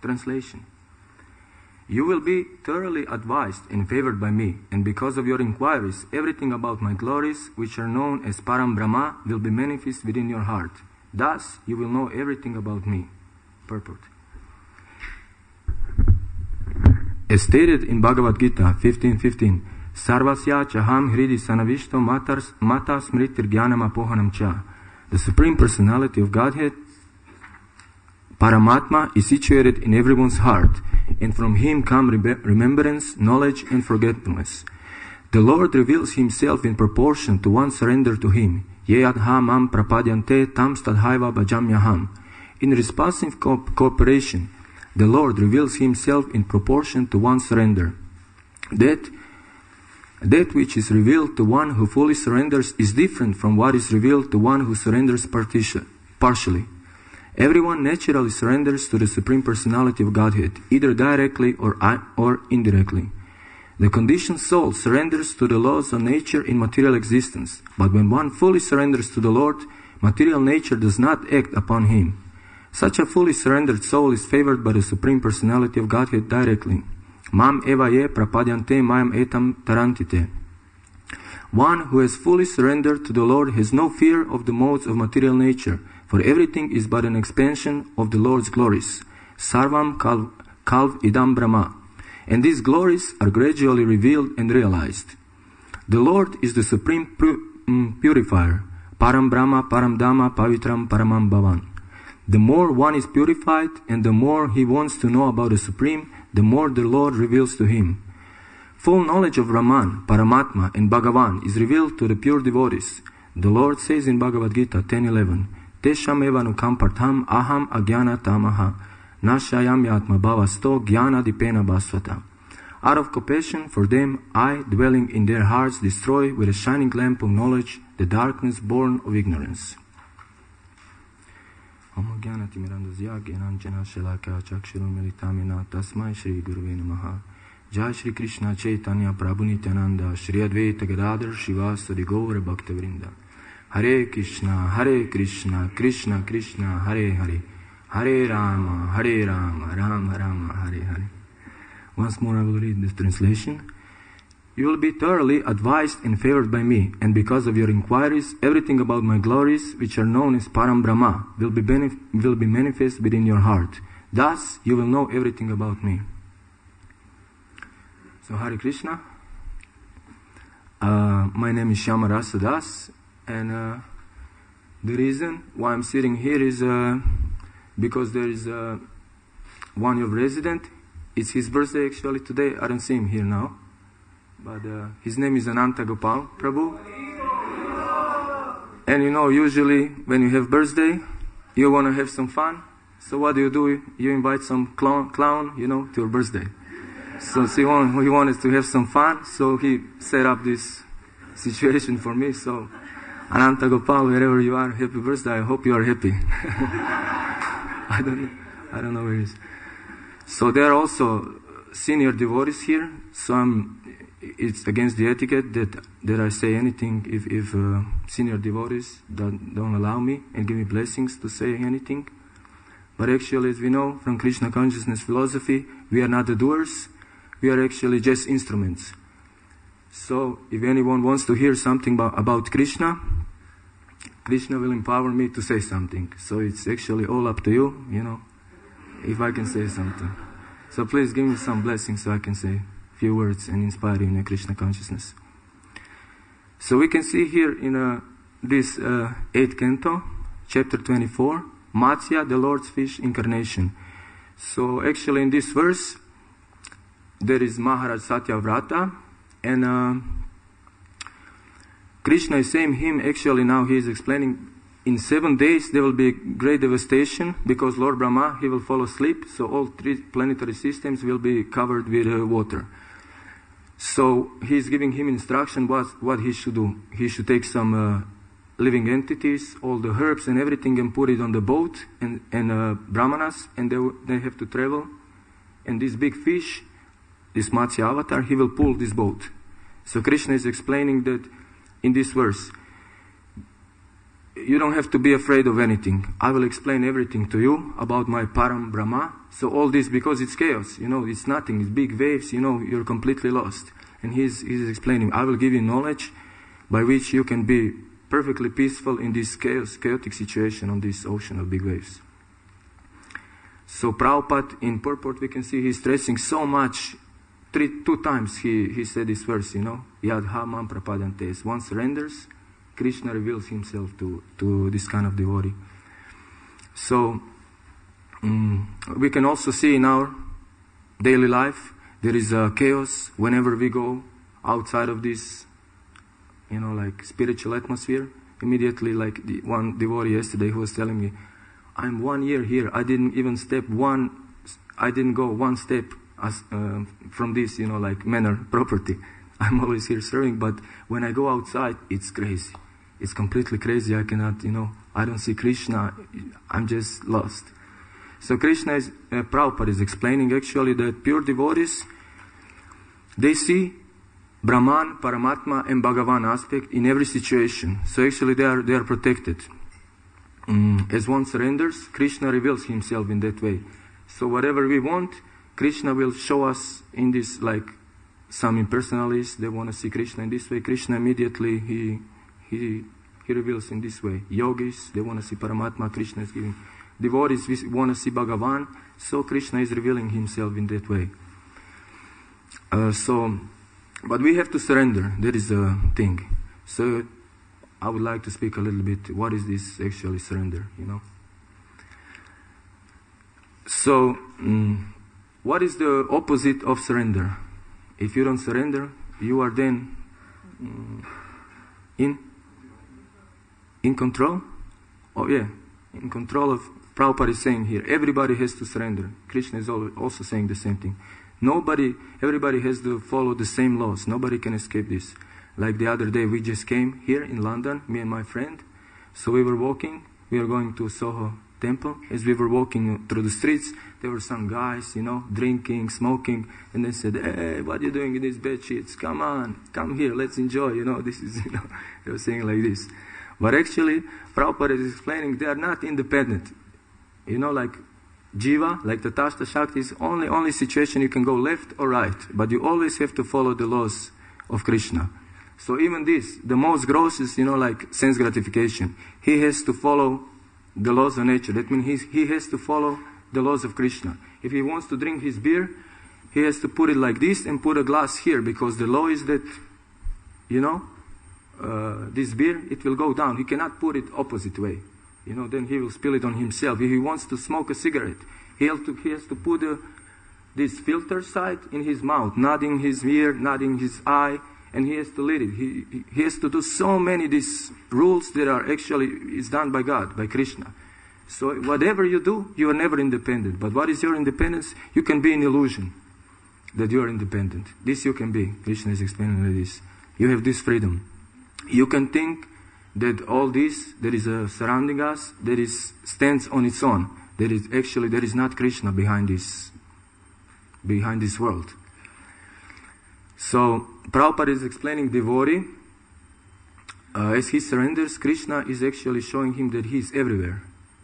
Translation. You will be thoroughly advised and favored by me, and because of your inquiries, everything about my glories, which are known as Param Brahma, will be manifest within your heart. Thus, you will know everything about me. Purport. As stated in Bhagavad Gita 15:15, Sarvasya chaham hridi sanavishto mata smritir jnanam apohanam cha. The Supreme Personality of Godhead, Paramatma, is situated in everyone's heart, and from him come remembrance, knowledge, and forgetfulness. The Lord reveals himself in proportion to one's surrender to him. Yeyadha mam prapadyante tam stadhaiva bhajamyaham. In responsive cooperation, the Lord reveals himself in proportion to one's surrender. That which is revealed to one who fully surrenders is different from what is revealed to one who surrenders partially. Everyone naturally surrenders to the Supreme Personality of Godhead, either directly or indirectly. The conditioned soul surrenders to the laws of nature in material existence, but when one fully surrenders to the Lord, material nature does not act upon him. Such a fully surrendered soul is favored by the Supreme Personality of Godhead directly. Mam eva ye prapadyante mayam etam tarantite. One who has fully surrendered to the Lord has no fear of the modes of material nature, for everything is but an expansion of the Lord's glories. Sarvam kalv idam brahma. And these glories are gradually revealed and realized. The Lord is the supreme purifier. Param Brahma, Param Dhamma, Pavitram, Paramam Bhavan. The more one is purified and the more he wants to know about the Supreme, the more the Lord reveals to him. Full knowledge of Brahman, Paramatma, and Bhagavan is revealed to the pure devotees. The Lord says in Bhagavad Gita 10:11, Tesham eva nukam partham aham agyana tamaha nashayam yatma bhavasto jnana dipena bhasvata. Out of compassion for them, I, dwelling in their hearts, destroy with a shining lamp of knowledge the darkness born of ignorance. Om Jnana Timirandasya Jnananjana Shalaka Chakshuru Militamina Tasmai Shri Guruve Namaha. Jai Shri Krishna Chaitanya Prabhu Nityananda Shri Advaita Gadadhar Shivasadi Gaura Bhakta Vrinda. Hare Krishna, Krishna Krishna, Hare Hare, Hare Rama, Rama Rama, Hare Hare. Once more I will read this translation. You will be thoroughly advised and favored by me, and because of your inquiries, everything about my glories, which are known as Param Brahma, will be manifest within your heart. Thus, you will know everything about me. So, Hare Krishna. My name is Shyam Rasa Das, and the reason why I'm sitting here is because there is one of resident. It's his birthday actually today. I don't see him here now. But his name is Ananta Gopal Prabhu. And you know, usually when you have birthday, you want to have some fun. So what do? You invite some clown, you know, to your birthday. So he wanted to have some fun, so he set up this situation for me. So Ananta Gopal, wherever you are, happy birthday. I hope you are happy. I don't know where he is. So there are also senior devotees here. So it's against the etiquette that I say anything if senior devotees don't allow me and give me blessings to say anything. But actually, as we know from Krishna consciousness philosophy, we are not the doers. We are actually just instruments. So if anyone wants to hear something about Krishna, Krishna will empower me to say something. So it's actually all up to you, you know, if I can say something. So please give me some blessings so I can say few words and inspire you in the Krishna consciousness. So we can see here in this 8th canto, chapter 24, Matsya, the Lord's fish incarnation. So actually in this verse, there is Maharaj Satyavrata, and Krishna is saying him, actually now he is explaining, in 7 days there will be great devastation because Lord Brahma, he will fall asleep, so all 3 planetary systems will be covered with water. So he is giving him instruction what he should do. He should take some living entities, all the herbs and everything, and put it on the boat, and brahmanas, and they have to travel. And this big fish, this Matsya avatar, he will pull this boat. So Krishna is explaining that in this verse, you don't have to be afraid of anything. I will explain everything to you about my Param Brahma. So all this, because it's chaos, it's nothing, it's big waves, you're completely lost. And he's explaining, I will give you knowledge by which you can be perfectly peaceful in this chaotic situation on this ocean of big waves. So Prabhupada, in purport, we can see he's stressing so much. Two times he said this verse, Yadha mam prapadantes. One surrenders, Krishna reveals himself to this kind of devotee. So we can also see in our daily life there is a chaos whenever we go outside of this, like spiritual atmosphere. Immediately, like one devotee yesterday who was telling me, I'm 1 year here. I didn't go one step from this, like manor property. I'm always here serving, but when I go outside, it's crazy. It's completely crazy. I cannot, I don't see Krishna. I'm just lost. So Prabhupada is explaining actually that pure devotees, they see Brahman, Paramatma and Bhagavan aspect in every situation. So actually they are protected. As one surrenders, Krishna reveals himself in that way. So whatever we want, Krishna will show us in this, like some impersonalists, they want to see Krishna in this way. Krishna immediately, he reveals in this way. Yogis, they want to see Paramatma, Krishna is giving. Devotees, we want to see Bhagavan, so Krishna is revealing himself in that way. But we have to surrender, that is the thing. So I would like to speak a little bit, what is this actually surrender, So, what is the opposite of surrender? If you don't surrender, you are then in control? Oh yeah, in control of, Prabhupada is saying here, everybody has to surrender. Krishna is also saying the same thing. Everybody has to follow the same laws. Nobody can escape this. Like the other day, we just came here in London, me and my friend. So we were walking, we are going to Soho Temple. As we were walking through the streets, there were some guys, drinking, smoking, and they said, hey, what are you doing in these bed sheets? Come on, come here, let's enjoy, this is, they were saying like this. But actually, Prabhupada is explaining they are not independent. Like Jiva, like the Tashta Shakti is only situation you can go left or right, but you always have to follow the laws of Krishna. So even this, the most gross is, like sense gratification. He has to follow the laws of nature. That means he has to follow the laws of Krishna. If he wants to drink his beer, he has to put it like this and put a glass here, because the law is that, this beer, it will go down. He cannot put it opposite way. Then he will spill it on himself. If he wants to smoke a cigarette, he has to put this filter side in his mouth, not in his ear, not in his eye, and he has to lead it. He has to do so many these rules that are actually is done by God, by Krishna. So whatever you do, you are never independent. But what is your independence? You can be in illusion that you are independent. This you can be. Krishna is explaining like this. You have this freedom. You can think that all this that is surrounding us, stands on its own. There is not Krishna behind this world. So Prabhupada is explaining devotee, as he surrenders, Krishna is actually showing him that he is everywhere,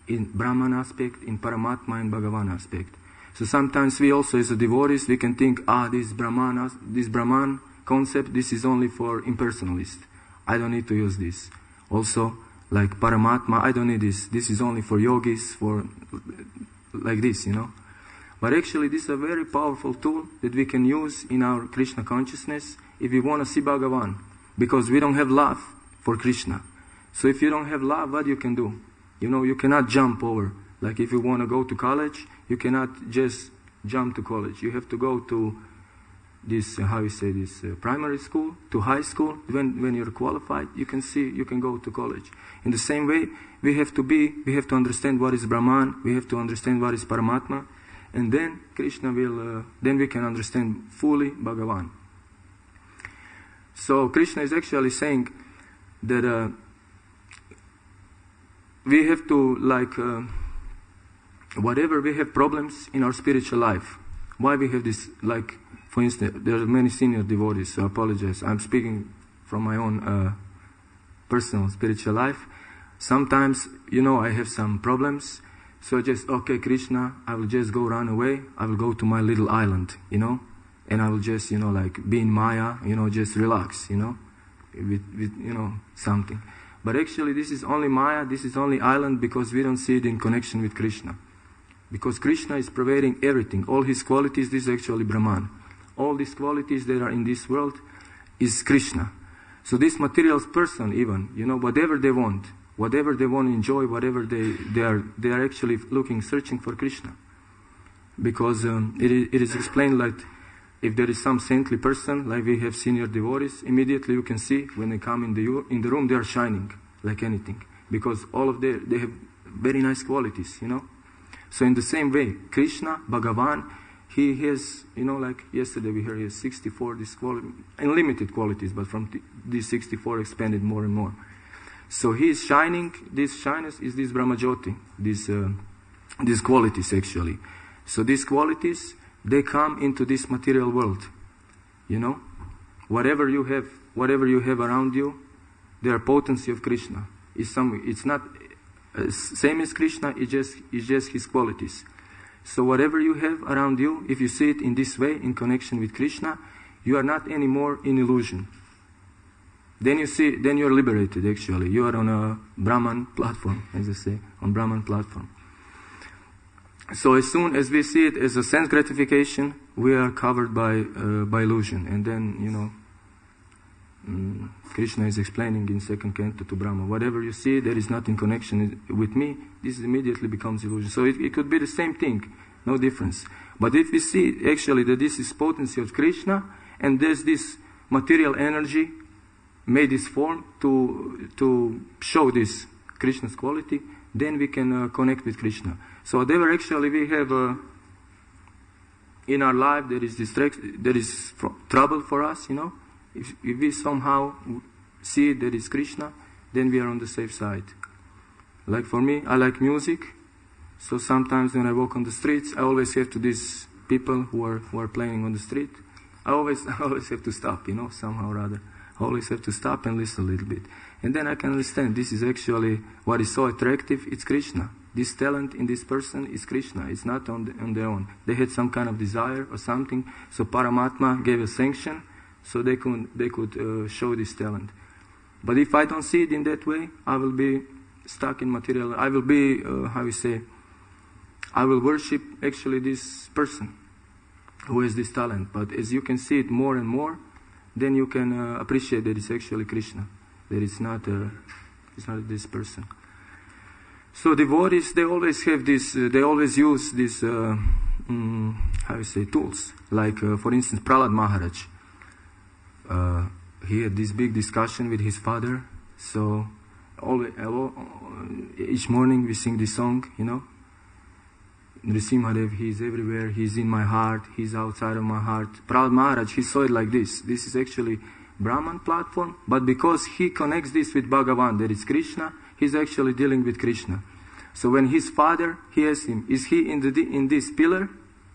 in Brahman aspect, in Paramatma and Bhagavan aspect. So sometimes we also as a devotees, we can think, this Brahman concept, this is only for impersonalists. I don't need to use this. Also, like Paramatma, I don't need this. This is only for yogis, for like this, But actually, this is a very powerful tool that we can use in our Krishna consciousness if we want to see Bhagavan. Because we don't have love for Krishna. So if you don't have love, what you can do? You cannot jump over. Like if you want to go to college, you cannot just jump to college. You have to go to this, primary school, to high school. When you're qualified, you can go to college. In the same way, we have to understand what is Brahman, we have to understand what is Paramatma, and then Krishna will, then we can understand fully Bhagavan. So Krishna is actually saying that we have to, whatever we have problems in our spiritual life, why we have this, for instance, there are many senior devotees, so I apologize. I'm speaking from my own personal spiritual life. Sometimes, I have some problems, so just, okay, Krishna, I will just go run away, I will go to my little island, and I will just, be in Maya, just relax, with something. But actually this is only Maya, this is only island because we don't see it in connection with Krishna. Because Krishna is pervading everything, all his qualities, this is actually Brahman. All these qualities that are in this world is Krishna. So this material person even, whatever they want to enjoy, whatever they are actually searching for Krishna. Because it is explained like if there is some saintly person, like we have senior devotees, immediately you can see when they come in the room, they are shining like anything. Because all of they have very nice qualities, So in the same way, Krishna, Bhagavan, he has, like yesterday we heard he has 64 unlimited qualities, but from these 64 expanded more and more. So he is shining, this shyness is this Brahmajyoti, these qualities actually. So these qualities, they come into this material world. Whatever you have around you, they are potency of Krishna. It's not same as Krishna, it's just his qualities. So whatever you have around you, if you see it in this way, in connection with Krishna, you are not anymore in illusion. Then you're liberated actually. You are on a Brahman platform, as I say, on Brahman platform. So as soon as we see it as a sense gratification, we are covered by illusion. And then, Krishna is explaining in second canto to Brahma, whatever you see that is not in connection with me, this immediately becomes illusion. So it could be the same thing, no difference. But if we see actually that this is potency of Krishna, and there's this material energy made this form to show this Krishna's quality, then we can connect with Krishna. So whatever actually we have in our life, there is trouble for us, If we somehow see there is Krishna, then we are on the safe side. Like for me, I like music, so sometimes when I walk on the streets, I always have to these people who are playing on the street. I always have to stop, somehow or other. I always have to stop and listen a little bit. And then I can understand this is actually what is so attractive, it's Krishna. This talent in this person is Krishna. It's not on their own. They had some kind of desire or something, so Paramatma gave a sanction, so they could show this talent. But if I don't see it in that way, I will be stuck in material. I will be, I will worship actually this person who has this talent. But as you can see it more and more, then you can appreciate that it's actually Krishna. That it's not this person. So devotees, they always have this, they always use these, tools. Like, for instance, Prahlad Maharaj. He had this big discussion with his father. So each morning we sing this song, Nrisimhadev, he is everywhere, he is in my heart, he is outside of my heart. Prahlad Maharaj, he saw it like this. This is actually Brahman platform, but because he connects this with Bhagavan, that is Krishna, he's actually dealing with Krishna. So when his father, he asked him, is he in this pillar?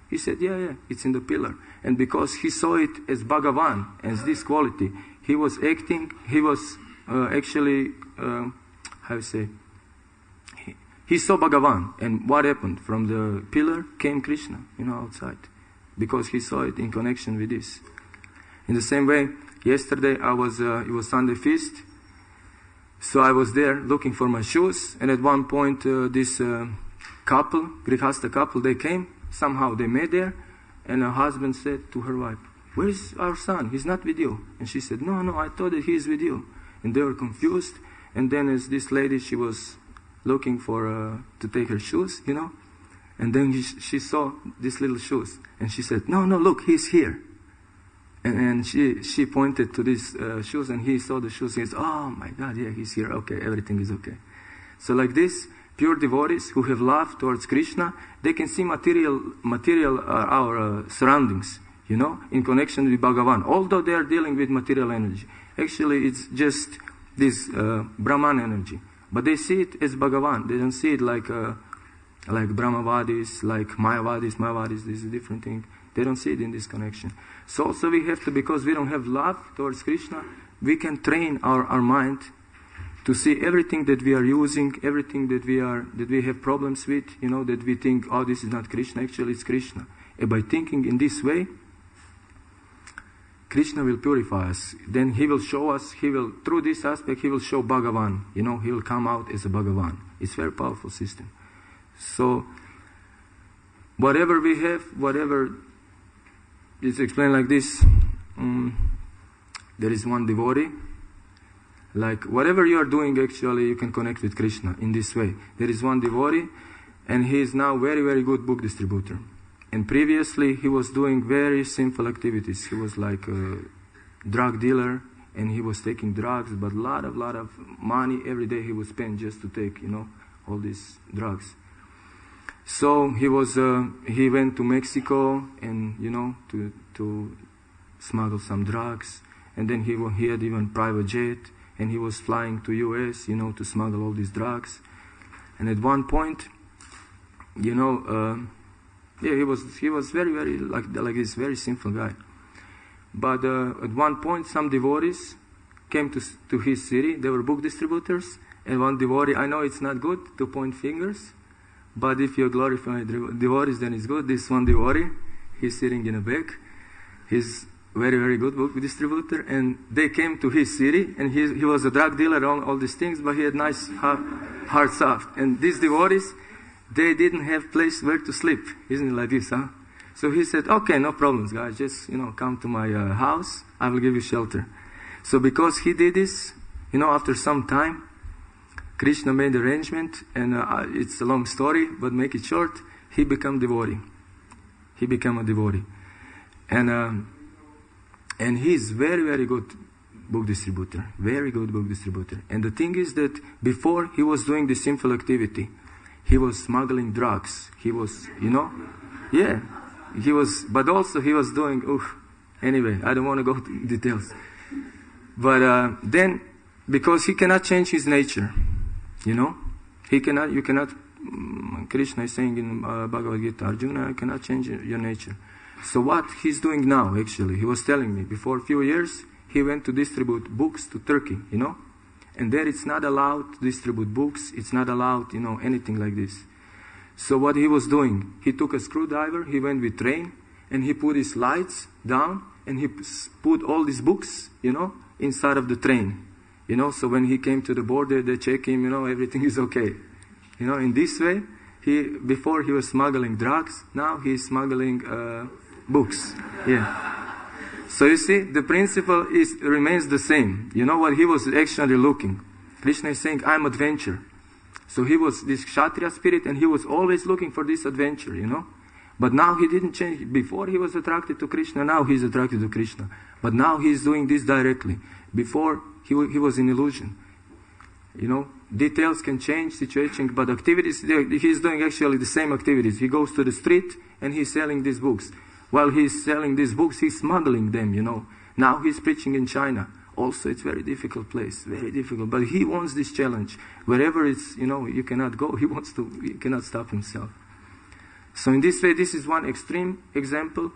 He said, yeah, it's in the pillar. And because he saw it as Bhagavan, as this quality, he was acting, he was he saw Bhagavan. And what happened? From the pillar came Krishna, outside. Because he saw it in connection with this. In the same way, yesterday it was Sunday feast. So I was there looking for my shoes. And at one point, this couple, Grihasta couple, they came. Somehow they met there. And her husband said to her wife, where is our son? He's not with you. And she said, no, I thought that he is with you. And they were confused. And then as this lady, she was looking for to take her shoes, And then she saw these little shoes. And she said, no, look, he's here. And she pointed to these shoes, and he saw the shoes. He said, oh my God, yeah, he's here. Okay, everything is okay. So like this, pure devotees who have love towards Krishna, they can see material our surroundings, in connection with Bhagavan. Although they are dealing with material energy. Actually, it's just this Brahman energy. But they see it as Bhagavan. They don't see it like Brahmavadis, like Mayavadis. This is a different thing. They don't see it in this connection. So also we have to, because we don't have love towards Krishna, we can train our mind to see everything that we are using, everything that we have problems with, that we think, oh, this is not Krishna, actually it's Krishna. And by thinking in this way, Krishna will purify us. Then he will show us, through this aspect, he will show Bhagavan. He will come out as a Bhagavan. It's a very powerful system. So, whatever we have, whatever is explained like this, there is one devotee. Like, whatever you are doing, actually, you can connect with Krishna in this way. There is one devotee, and he is now very, very good book distributor. And previously, he was doing very simple activities. He was like a drug dealer, and he was taking drugs, but a lot of money every day he would spend just to take, all these drugs. So he went to Mexico, and to smuggle some drugs, and then he had even private jet, and he was flying to US, to smuggle all these drugs. And at one point, he was very, very like this very simple guy. But at one point, some devotees came to his city. They were book distributors, and one devotee, I know it's not good to point fingers, but if you glorify devotees, then it's good. This one devotee, he's sitting in a back. He's very, very good book distributor, and they came to his city, and he was a drug dealer, all these things, but he had nice hard soft. And these devotees, they didn't have place where to sleep. Isn't it like this, huh? So he said, okay, no problems, guys. Just, come to my house. I will give you shelter. So because he did this, after some time, Krishna made arrangement, and it's a long story, but make it short, he became devotee. He became a devotee. And he's very, very good book distributor. Very good book distributor. And the thing is that before he was doing this simple activity, he was smuggling drugs. He was, yeah. But also he was doing, anyway, I don't want to go to details. But then, because he cannot change his nature, you cannot, Krishna is saying in Bhagavad Gita, Arjuna, you cannot change your nature. So what he's doing now, actually, he was telling me, before a few years, he went to distribute books to Turkey, and there it's not allowed to distribute books, it's not allowed, anything like this. So what he was doing, he took a screwdriver, he went with train, and he put his lights down, and he put all these books, inside of the train. So when he came to the border, they check him, everything is okay. In this way, before he was smuggling drugs, now he's smuggling books. Yeah. So you see, the principle remains the same. What he was actually looking. Krishna is saying, I'm adventure. So he was this Kshatriya spirit, and he was always looking for this adventure, But now he didn't change. Before he was attracted to Krishna, now he's attracted to Krishna. But now he's doing this directly. Before, he was in illusion. Details can change, situation, but activities, he's doing actually the same activities. He goes to the street, and he's selling these books. While he's selling these books, he's smuggling them, Now he's preaching in China. Also, it's a very difficult place, very difficult. But he wants this challenge. Wherever it's, you cannot go, he cannot stop himself. So in this way, this is one extreme example,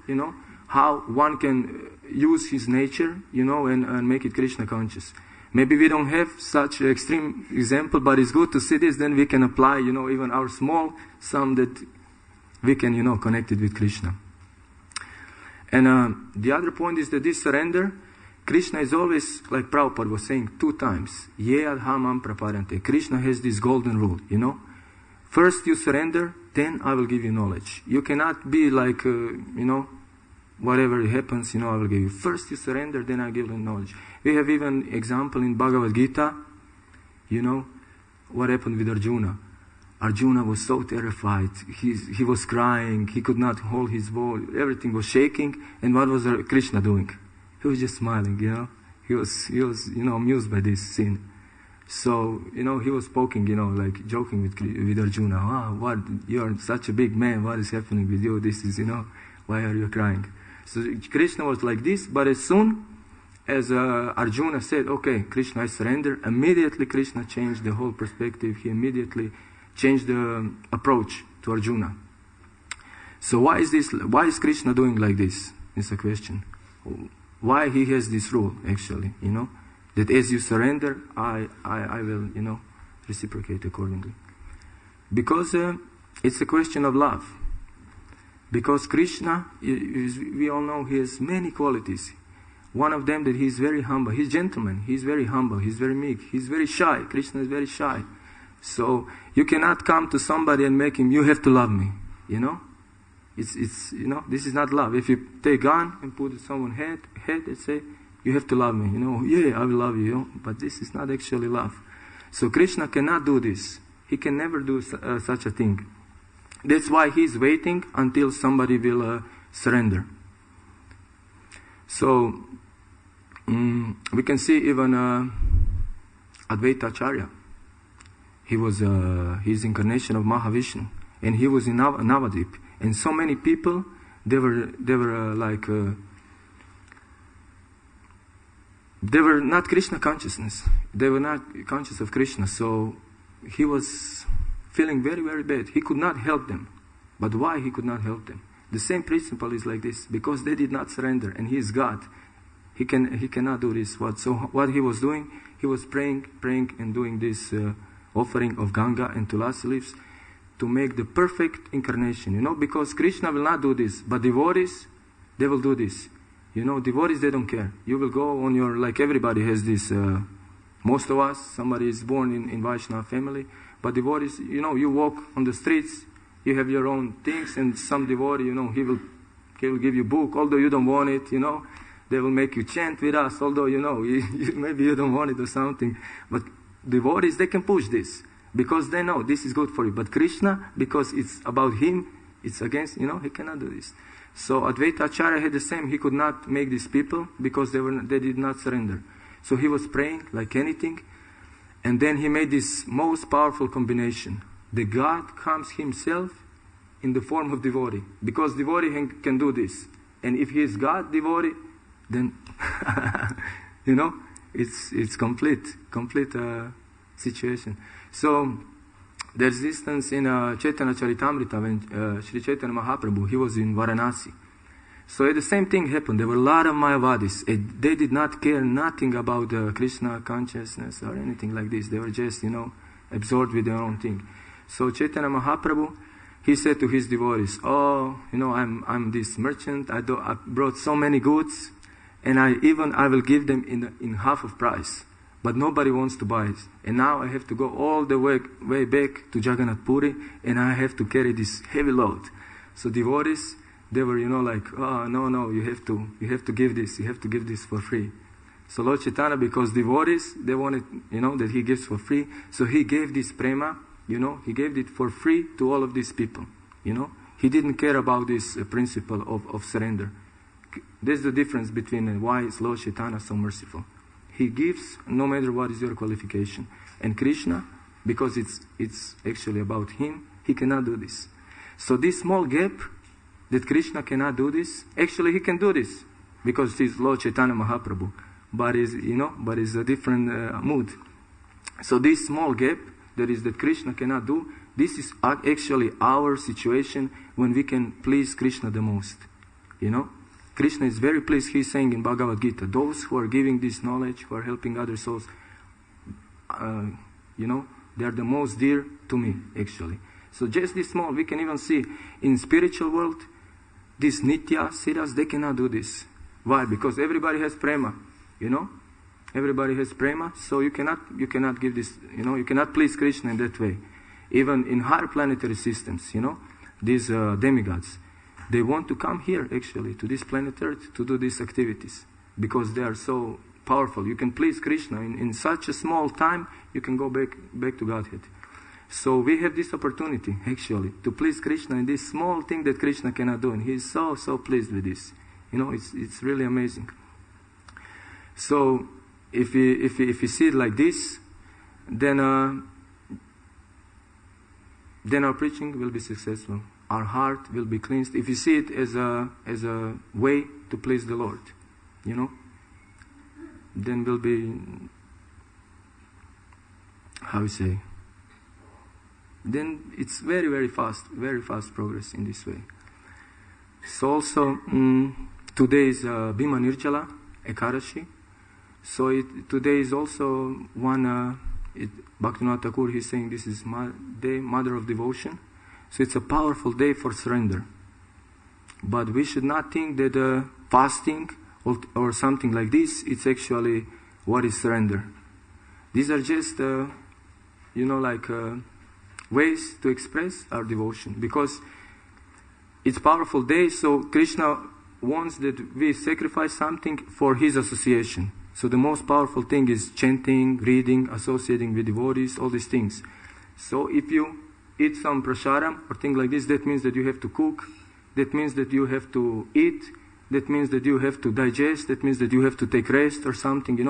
how one can use his nature, and make it Krishna conscious. Maybe we don't have such an extreme example, but it's good to see this, then we can apply, even our small sum that we can, connect it with Krishna. And the other point is that this surrender, Krishna is always, like Prabhupada was saying 2 times, Ye adhamam praparante. Krishna has this golden rule, First you surrender, then I will give you knowledge. You cannot be like, whatever happens, I will give you. First you surrender, then I give you knowledge. We have even example in Bhagavad Gita, what happened with Arjuna. Arjuna was so terrified. He was crying. He could not hold his voice. Everything was shaking. And what was Krishna doing? He was just smiling, He was, amused by this scene. So, he was poking, like joking with Arjuna. What, you are such a big man. What is happening with you? This is, why are you crying? So Krishna was like this, but as soon as Arjuna said, okay, Krishna, I surrender, immediately Krishna changed the whole perspective. He immediately changed the approach to Arjuna. So why is Krishna doing like this? It's a question. Why he has this rule, actually, That as you surrender, I will, reciprocate accordingly. Because it's a question of love. Because Krishna, we all know, he has many qualities. One of them that he is very humble. He's gentleman. He's very humble. He's very meek. He's very shy. Krishna is very shy. So you cannot come to somebody and make him, you have to love me. It's this is not love. If you take a gun and put it on someone's head and say, you have to love me. Yeah, I will love you. But this is not actually love. So Krishna cannot do this. He can never do such a thing. That's why he's waiting until somebody will surrender. So we can see even Advaita Acharya. He was his incarnation of Mahavishnu, and he was in Navadip. And so many people, they were not Krishna consciousness. They were not conscious of Krishna. So he was feeling very, very bad. He could not help them. But why he could not help them? The same principle is like this. Because they did not surrender, and he is God. He cannot do this. So what he was doing, he was praying, and doing this offering of Ganga and Tulasi leaves to make the perfect incarnation. Because Krishna will not do this. But devotees, they will do this. Devotees, they don't care. You will go on your, like everybody has this, most of us, somebody is born in Vaishnava family, but devotees, you walk on the streets, you have your own things, and some devotee, he will give you book, although you don't want it, they will make you chant with us, although, maybe you don't want it or something, but devotees, they can push this, because they know this is good for you, but Krishna, because it's about him, it's against, he cannot do this. So Advaita Acharya had the same. He could not make these people because they did not surrender. So he was praying like anything, and then he made this most powerful combination. The God comes himself in the form of devotee, because devotee can do this. And if he is God devotee, then it's complete situation. So there's instance in Chaitanya Charitamrita when Sri Chaitanya Mahaprabhu, he was in Varanasi. So the same thing happened. There were a lot of Mayavadis. They did not care nothing about Krishna consciousness or anything like this. They were just, absorbed with their own thing. So Chaitanya Mahaprabhu, he said to his devotees, I'm this merchant. I brought so many goods, and I will give them in half of price. But nobody wants to buy it. And now I have to go all the way back to Jagannath Puri, and I have to carry this heavy load. So devotees, they were, no, you have to give this. You have to give this for free. So Lord Chaitanya, because devotees, they wanted, that he gives for free. So he gave this prema, he gave it for free to all of these people. He didn't care about this principle of surrender. There's the difference between why is Lord Chaitanya so merciful. He gives no matter what is your qualification. And Krishna, because it's actually about him, he cannot do this. So this small gap that Krishna cannot do this, actually he can do this because he's Lord Chaitanya Mahaprabhu, but is a different mood. So this small gap that Krishna cannot do, this is actually our situation when we can please Krishna the most. Krishna is very pleased. He's saying in Bhagavad Gita, those who are giving this knowledge, who are helping other souls, they are the most dear to me, actually. So just this small, we can even see in spiritual world, these Nitya, Siddhas, they cannot do this. Why? Because everybody has prema, Everybody has prema, so you cannot give this, you cannot please Krishna in that way. Even in higher planetary systems, these demigods, they want to come here, actually, to this planet Earth to do these activities because they are so powerful. You can please Krishna. In such a small time, you can go back to Godhead. So we have this opportunity, actually, to please Krishna in this small thing that Krishna cannot do. And he is so, so pleased with this. It's really amazing. So if we see it like this, then our preaching will be successful. Our heart will be cleansed. If you see it as a way to please the Lord, then will be, then it's very, very fast progress in this way. So also, today is Bhima Nirjala, Ekadashi. So today is also one, Bhaktivinoda Thakur, he's saying this is day, Mother of Devotion. So it's a powerful day for surrender. But we should not think that fasting or something like this, it's actually what is surrender. These are just, ways to express our devotion. Because it's powerful day, so Krishna wants that we sacrifice something for his association. So the most powerful thing is chanting, reading, associating with devotees, all these things. So if you eat some prasadam or things like this, that means that you have to cook, that means that you have to eat, that means that you have to digest, that means that you have to take rest or something, you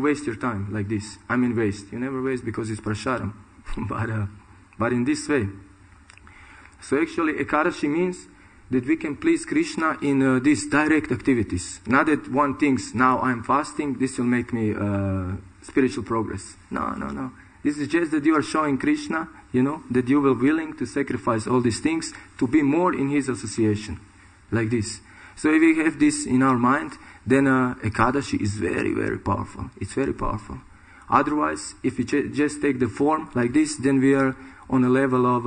waste your time like this. I mean waste. You never waste because it's prasadam. but in this way. So actually Ekadashi means that we can please Krishna in these direct activities. Not that one thinks, now I'm fasting, this will make me spiritual progress. No. This is just that you are showing Krishna, that you will willing to sacrifice all these things to be more in his association. Like this. So if we have this in our mind, then Ekadashi is very, very powerful. It's very powerful. Otherwise, if we just take the form like this, then we are on a level of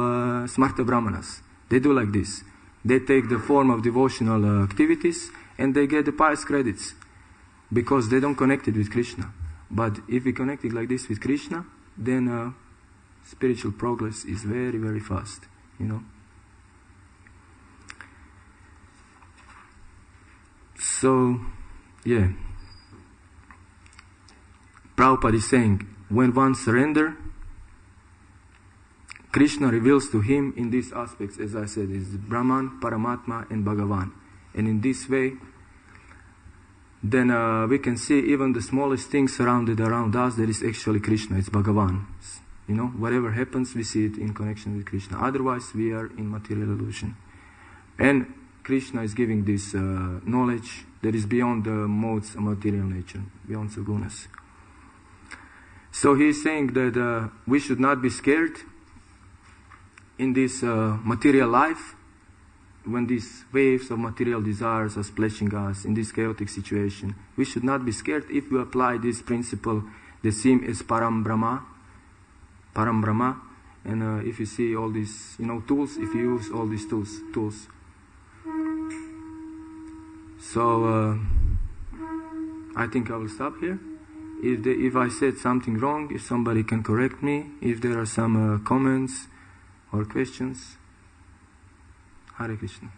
Smarta Brahmanas. They do like this. They take the form of devotional activities and they get the pious credits because they don't connect it with Krishna. But if we connect it like this with Krishna, then spiritual progress is very, very fast, So, yeah. Prabhupada is saying, when one surrenders, Krishna reveals to him in these aspects, as I said, is Brahman, Paramatma and Bhagavan. And in this way, then we can see even the smallest things surrounded around us, that is actually Krishna, it's Bhagavan. Whatever happens, we see it in connection with Krishna. Otherwise, we are in material illusion. And Krishna is giving this knowledge that is beyond the modes of material nature, beyond sagunas. So he is saying that we should not be scared in this material life when these waves of material desires are splashing us in this chaotic situation. We should not be scared if we apply this principle, the same as Param Brahma. And if you see all these tools, if you use all these tools. So I think I will stop here. If I said something wrong, if somebody can correct me, if there are some comments or questions. Hare Krishna.